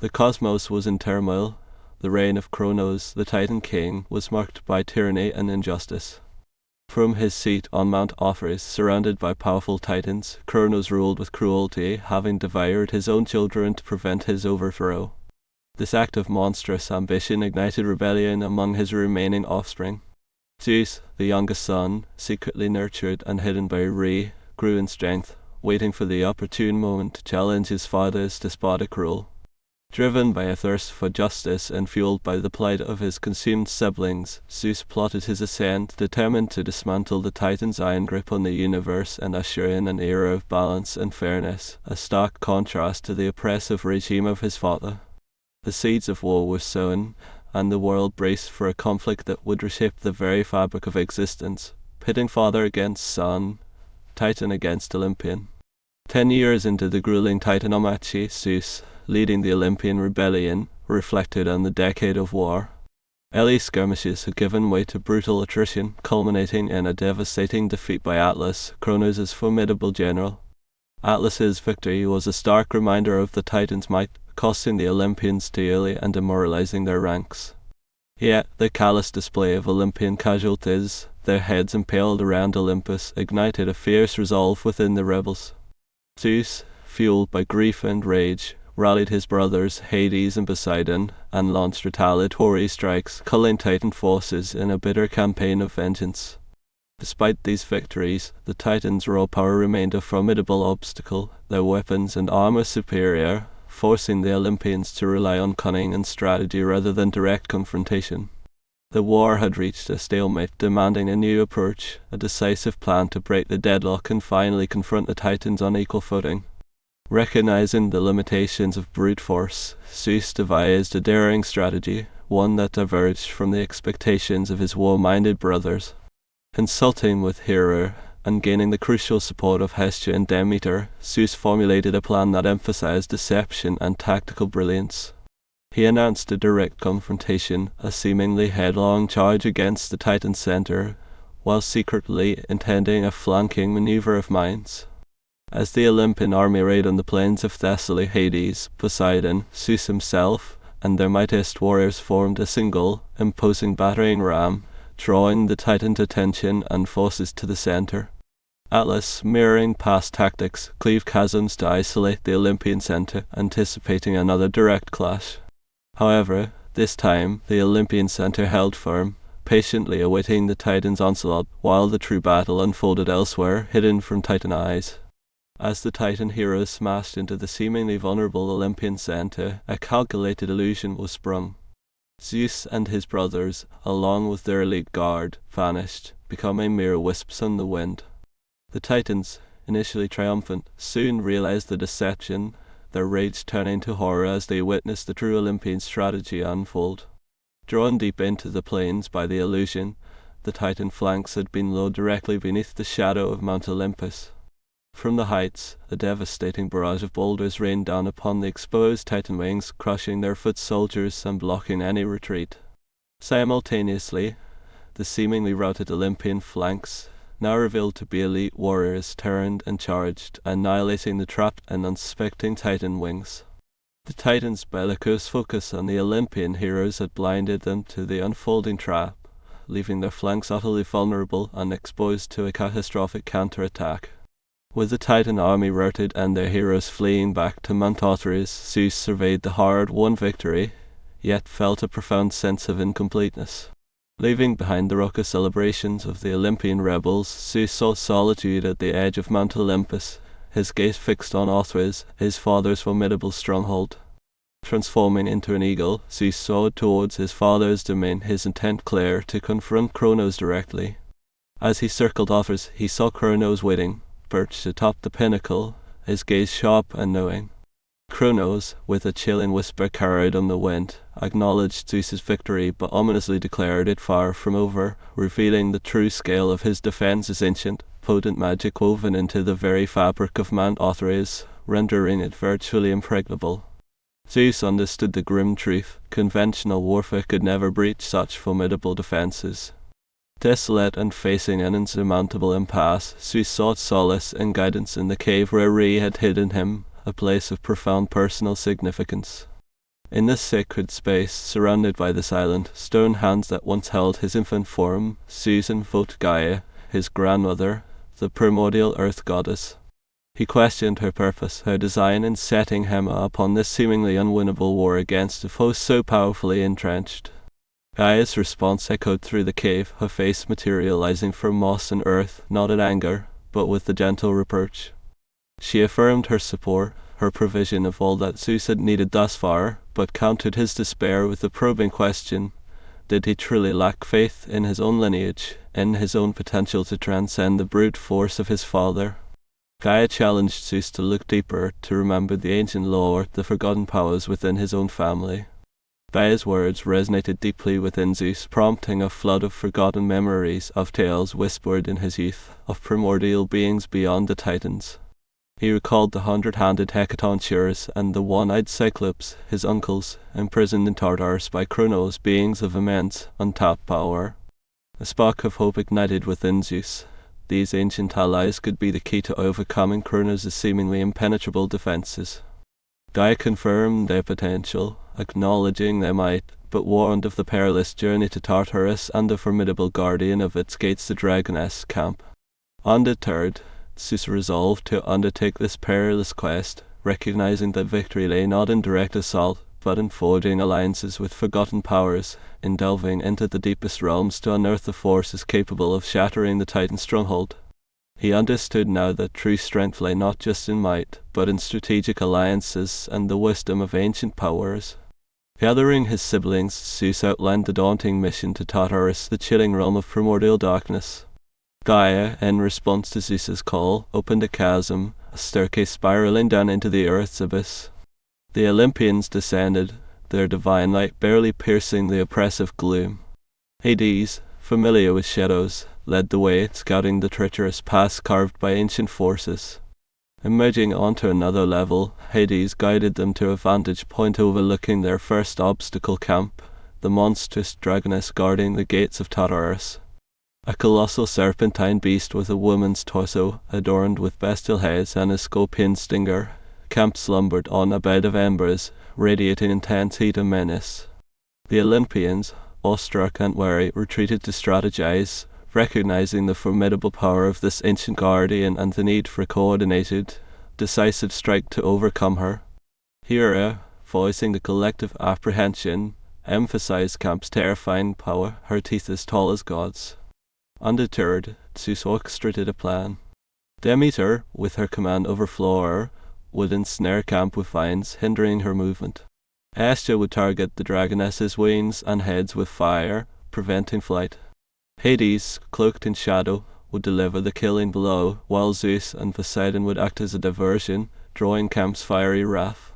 The cosmos was in turmoil. The reign of Kronos, the Titan king, was marked by tyranny and injustice. From his seat on Mount Othrys, surrounded by powerful titans, Kronos ruled with cruelty, having devoured his own children to prevent his overthrow. This act of monstrous ambition ignited rebellion among his remaining offspring. Zeus, the youngest son, secretly nurtured and hidden by Re, grew in strength, waiting for the opportune moment to challenge his father's despotic rule. Driven by a thirst for justice and fueled by the plight of his consumed siblings, Zeus plotted his ascent, determined to dismantle the Titan's iron grip on the universe and usher in an era of balance and fairness, a stark contrast to the oppressive regime of his father. The seeds of war were sown, and the world braced for a conflict that would reshape the very fabric of existence, pitting father against son, Titan against Olympian. 10 years into the grueling Titanomachy, Zeus, leading the Olympian rebellion, reflected on the decade of war. Early skirmishes had given way to brutal attrition, culminating in a devastating defeat by Atlas, Kronos' formidable general. Atlas's victory was a stark reminder of the Titans' might, costing the Olympians dearly and demoralizing their ranks. Yet the callous display of Olympian casualties, their heads impaled around Olympus, ignited a fierce resolve within the rebels. Zeus, fueled by grief and rage, rallied his brothers Hades and Poseidon, and launched retaliatory strikes, culling Titan forces in a bitter campaign of vengeance. Despite these victories, the Titans' raw power remained a formidable obstacle, their weapons and armor superior, forcing the Olympians to rely on cunning and strategy rather than direct confrontation. The war had reached a stalemate, demanding a new approach, a decisive plan to break the deadlock and finally confront the Titans on equal footing. Recognizing the limitations of brute force, Zeus devised a daring strategy, one that diverged from the expectations of his war-minded brothers. Consulting with Hera and gaining the crucial support of Hestia and Demeter, Zeus formulated a plan that emphasized deception and tactical brilliance. He announced a direct confrontation, a seemingly headlong charge against the Titan center, while secretly intending a flanking maneuver of mines. As the Olympian army raided on the plains of Thessaly, Hades, Poseidon, Zeus himself, and their mightiest warriors formed a single, imposing battering ram, drawing the Titan's attention and forces to the center. Atlas, mirroring past tactics, cleaved chasms to isolate the Olympian center, anticipating another direct clash. However, this time, the Olympian center held firm, patiently awaiting the Titan's onslaught, while the true battle unfolded elsewhere, hidden from Titan eyes. As the Titan heroes smashed into the seemingly vulnerable Olympian center, a calculated illusion was sprung. Zeus and his brothers, along with their elite guard, vanished, becoming mere wisps on the wind. The Titans, initially triumphant, soon realized the deception, their rage turning to horror as they witnessed the true Olympian strategy unfold. Drawn deep into the plains by the illusion, the Titan flanks had been lured directly beneath the shadow of Mount Olympus. From the heights, a devastating barrage of boulders rained down upon the exposed Titan wings, crushing their foot soldiers and blocking any retreat. Simultaneously, the seemingly routed Olympian flanks, now revealed to be elite warriors, turned and charged, annihilating the trapped and unsuspecting Titan wings. The Titans' bellicose focus on the Olympian heroes had blinded them to the unfolding trap, leaving their flanks utterly vulnerable and exposed to a catastrophic counterattack. With the Titan army routed and their heroes fleeing back to Mount Othrys, Zeus surveyed the hard-won victory, yet felt a profound sense of incompleteness. Leaving behind the raucous celebrations of the Olympian rebels, Zeus sought solitude at the edge of Mount Olympus, his gaze fixed on Othrys, his father's formidable stronghold. Transforming into an eagle, Zeus soared towards his father's domain, his intent clear, to confront Kronos directly. As he circled Othrys, he saw Kronos waiting, perched atop the pinnacle, his gaze sharp and knowing. Kronos, with a chilling whisper carried on the wind, acknowledged Zeus's victory but ominously declared it far from over, revealing the true scale of his defense as ancient, potent magic woven into the very fabric of Mount Othrys, rendering it virtually impregnable. Zeus understood the grim truth: conventional warfare could never breach such formidable defenses. Desolate and facing an insurmountable impasse, Zeus sought solace and guidance in the cave where Re had hidden him, a place of profound personal significance. In this sacred space, surrounded by the silent, stone hands that once held his infant form, Zeus invoked Gaia, his grandmother, the primordial earth goddess. He questioned her purpose, her design in setting Hema upon this seemingly unwinnable war against a foe so powerfully entrenched. Gaia's response echoed through the cave, her face materializing from moss and earth, not in anger, but with the gentle reproach. She affirmed her support, her provision of all that Zeus had needed thus far, but countered his despair with the probing question: did he truly lack faith in his own lineage, in his own potential to transcend the brute force of his father? Gaia challenged Zeus to look deeper, to remember the ancient lore, the forgotten powers within his own family. Gaia's words resonated deeply within Zeus, prompting a flood of forgotten memories, of tales whispered in his youth, of primordial beings beyond the Titans. He recalled the 100-handed Hecatontures and the one-eyed Cyclops, his uncles, imprisoned in Tartarus by Kronos, beings of immense, untapped power. A spark of hope ignited within Zeus. These ancient allies could be the key to overcoming Kronos' seemingly impenetrable defenses. Gaia confirmed their potential, acknowledging their might, but warned of the perilous journey to Tartarus and the formidable guardian of its gates, the Dragoness camp. Undeterred, Zeus resolved to undertake this perilous quest, recognizing that victory lay not in direct assault, but in forging alliances with forgotten powers, in delving into the deepest realms to unearth the forces capable of shattering the Titan stronghold. He understood now that true strength lay not just in might, but in strategic alliances and the wisdom of ancient powers. Gathering his siblings, Zeus outlined the daunting mission to Tartarus, the chilling realm of primordial darkness. Gaia, in response to Zeus's call, opened a chasm, a staircase spiraling down into the earth's abyss. The Olympians descended, their divine light barely piercing the oppressive gloom. Hades, familiar with shadows, led the way, scouting the treacherous paths carved by ancient forces. Emerging onto another level, Hades guided them to a vantage point overlooking their first obstacle camp, the monstrous Dragoness guarding the gates of Tartarus. A colossal serpentine beast with a woman's torso, adorned with bestial heads and a scorpion stinger, camp slumbered on a bed of embers, radiating intense heat and menace. The Olympians, awestruck and wary, retreated to strategize, recognizing the formidable power of this ancient guardian and the need for a coordinated, decisive strike to overcome her. Hera, voicing the collective apprehension, emphasized Camp's terrifying power, her teeth as tall as gods. Undeterred, Zeus orchestrated a plan. Demeter, with her command overflower, would ensnare Camp with vines, hindering her movement. Hestia would target the Dragoness's wings and heads with fire, preventing flight. Hades, cloaked in shadow, would deliver the killing blow, while Zeus and Poseidon would act as a diversion, drawing Camp's fiery wrath.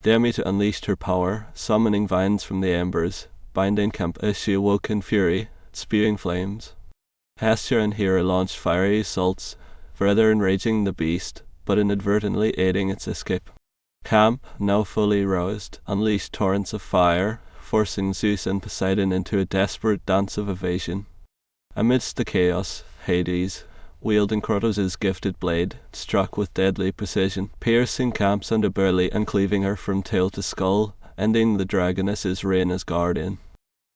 Demeter unleashed her power, summoning vines from the embers, binding Camp as she awoke in fury, spewing flames. Hestia and Hera launched fiery assaults, further enraging the beast, but inadvertently aiding its escape. Camp, now fully roused, unleashed torrents of fire, forcing Zeus and Poseidon into a desperate dance of evasion. Amidst the chaos, Hades, wielding Kronos' gifted blade, struck with deadly precision, piercing Camp's underbelly and cleaving her from tail to skull, ending the Dragoness's reign as guardian.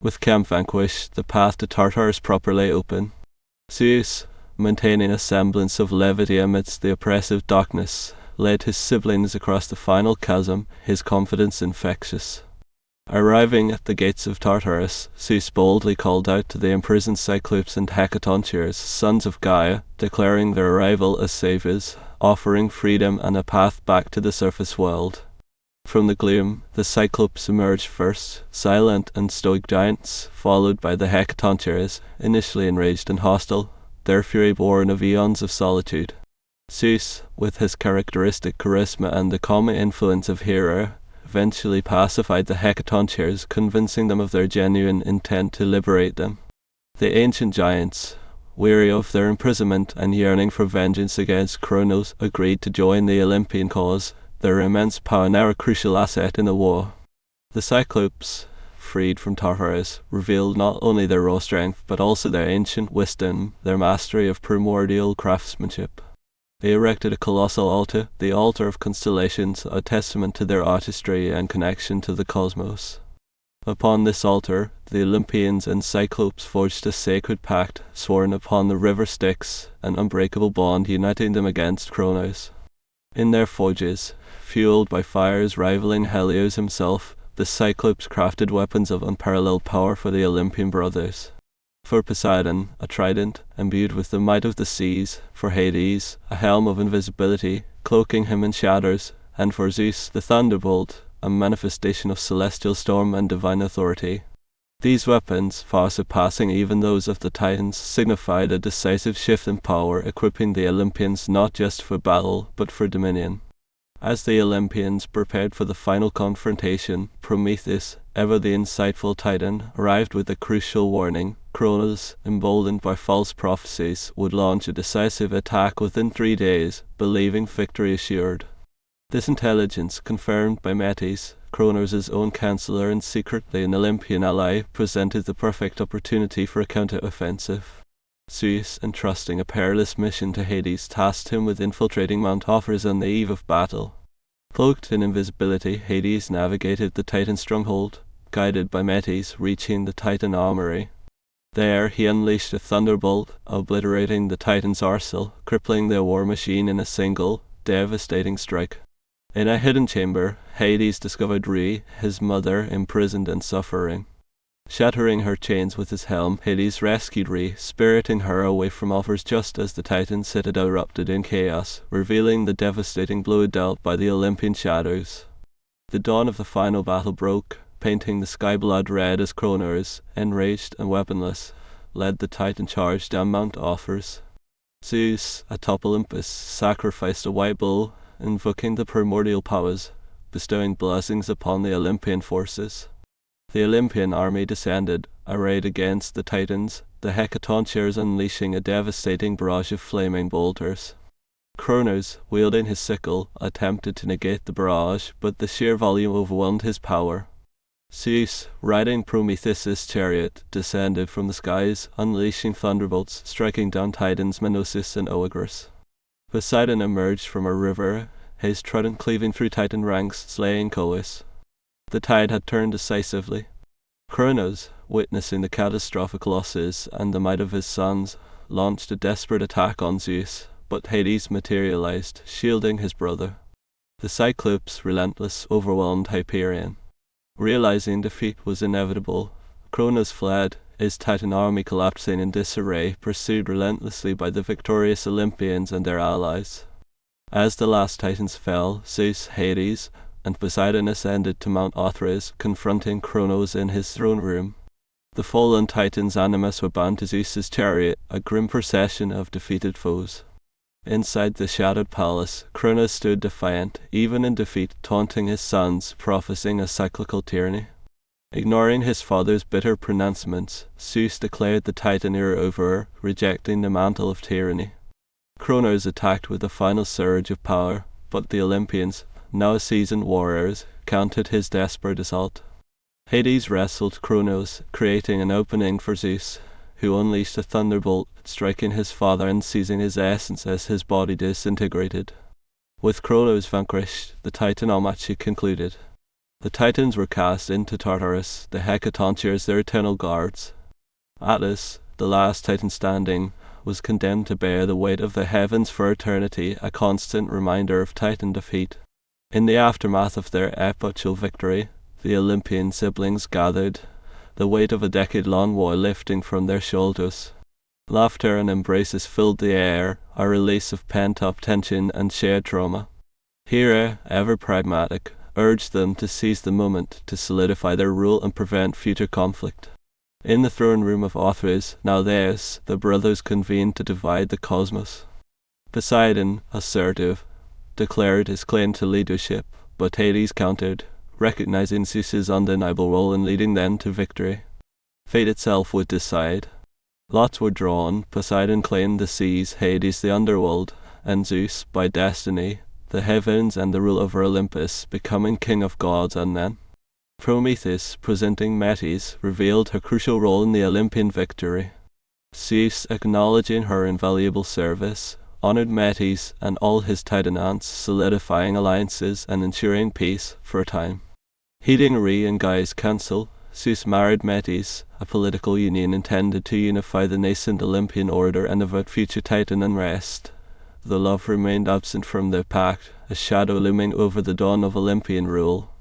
With Camp vanquished, the path to Tartarus proper lay open. Zeus, maintaining a semblance of levity amidst the oppressive darkness, led his siblings across the final chasm, his confidence infectious. Arriving at the gates of Tartarus, Zeus boldly called out to the imprisoned Cyclops and Hecatontures, sons of Gaia, declaring their arrival as saviors, offering freedom and a path back to the surface world. From the gloom, the Cyclops emerged first, silent and stoic giants, followed by the Hecatontures, initially enraged and hostile, their fury born of eons of solitude. Zeus, with his characteristic charisma and the calming influence of Hera, eventually pacified the Hecatontures, convincing them of their genuine intent to liberate them. The ancient giants, weary of their imprisonment and yearning for vengeance against Kronos, agreed to join the Olympian cause, their immense power now a crucial asset in the war. The Cyclops, freed from Tartarus, revealed not only their raw strength, but also their ancient wisdom, their mastery of primordial craftsmanship. They erected a colossal altar, the altar of constellations, a testament to their artistry and connection to the cosmos. Upon this altar, the Olympians and Cyclopes forged a sacred pact, sworn upon the river Styx, an unbreakable bond uniting them against Kronos. In their forges, fueled by fires rivaling Helios himself, the Cyclopes crafted weapons of unparalleled power for the Olympian brothers. For Poseidon, a trident, imbued with the might of the seas; for Hades, a helm of invisibility, cloaking him in shadows; and for Zeus, the thunderbolt, a manifestation of celestial storm and divine authority. These weapons, far surpassing even those of the Titans, signified a decisive shift in power, equipping the Olympians not just for battle, but for dominion. As the Olympians prepared for the final confrontation, Prometheus, ever the insightful Titan, arrived with a crucial warning. Kronos, emboldened by false prophecies, would launch a decisive attack within 3 days, believing victory assured. This intelligence, confirmed by Metis, Kronos' own counselor and secretly an Olympian ally, presented the perfect opportunity for a counter-offensive. Zeus, entrusting a perilous mission to Hades, tasked him with infiltrating Mount Offers on the eve of battle. Cloaked in invisibility, Hades navigated the Titan stronghold, guided by Metis, reaching the Titanomachy. There he unleashed a thunderbolt, obliterating the Titan's arsenal, crippling their war machine in a single, devastating strike. In a hidden chamber, Hades discovered Rhea, his mother, imprisoned and suffering. Shattering her chains with his helm, Hades rescued Rhea, spiriting her away from Offers just as the Titan citadel erupted in chaos, revealing the devastating blow dealt by the Olympian shadows. The dawn of the final battle broke, painting the sky blood red as Kronos, enraged and weaponless, led the Titan charge down Mount Offers. Zeus, atop Olympus, sacrificed a white bull, invoking the primordial powers, bestowing blessings upon the Olympian forces. The Olympian army descended, arrayed against the Titans, the Hecatoncheires unleashing a devastating barrage of flaming bolters. Kronos, wielding his sickle, attempted to negate the barrage, but the sheer volume overwhelmed his power. Zeus, riding Prometheus' chariot, descended from the skies, unleashing thunderbolts, striking down Titans Menosis and Oeagrus. Poseidon emerged from a river, his trident cleaving through Titan ranks, slaying Coeus. The tide had turned decisively. Kronos, witnessing the catastrophic losses and the might of his sons, launched a desperate attack on Zeus, but Hades materialized, shielding his brother. The Cyclops, relentless, overwhelmed Hyperion. Realizing defeat was inevitable, Kronos fled, his Titan army collapsing in disarray, pursued relentlessly by the victorious Olympians and their allies. As the last Titans fell, Zeus, Hades, and Poseidon ascended to Mount Offers, confronting Kronos in his throne room. The fallen Titans' animus were bound to Zeus's chariot, a grim procession of defeated foes. Inside the shattered palace, Kronos stood defiant, even in defeat, taunting his sons, prophesying a cyclical tyranny. Ignoring his father's bitter pronouncements, Zeus declared the Titan era over, rejecting the mantle of tyranny. Kronos attacked with a final surge of power, but the Olympians, now seasoned warriors, countered his desperate assault. Hades wrestled Kronos, creating an opening for Zeus, who unleashed a thunderbolt, striking his father and seizing his essence as his body disintegrated. With Kronos vanquished, the Titanomachy concluded. The Titans were cast into Tartarus, the Hecatoncheires their eternal guards. Atlas, the last Titan standing, was condemned to bear the weight of the heavens for eternity, a constant reminder of Titan defeat. In the aftermath of their epochal victory, the Olympian siblings gathered, the weight of a decade-long war lifting from their shoulders. Laughter and embraces filled the air, a release of pent-up tension and shared trauma. Hera, ever pragmatic, urged them to seize the moment to solidify their rule and prevent future conflict. In the throne room of Offers, now theirs, the brothers convened to divide the cosmos. Poseidon, assertive, declared his claim to leadership, but Hades countered, recognizing Zeus's undeniable role in leading them to victory. Fate itself would decide. Lots were drawn. Poseidon claimed the seas, Hades the underworld, and Zeus, by destiny, the heavens and the rule over Olympus, becoming king of gods and men. Prometheus, presenting Metis, revealed her crucial role in the Olympian victory. Zeus, acknowledging her invaluable service, honored Metis and all his Titan aunts, solidifying alliances and ensuring peace for a time. Heeding Re and Gaia's counsel, Zeus married Metis, a political union intended to unify the nascent Olympian order and avert future Titan unrest. Though love remained absent from their pact, a shadow looming over the dawn of Olympian rule,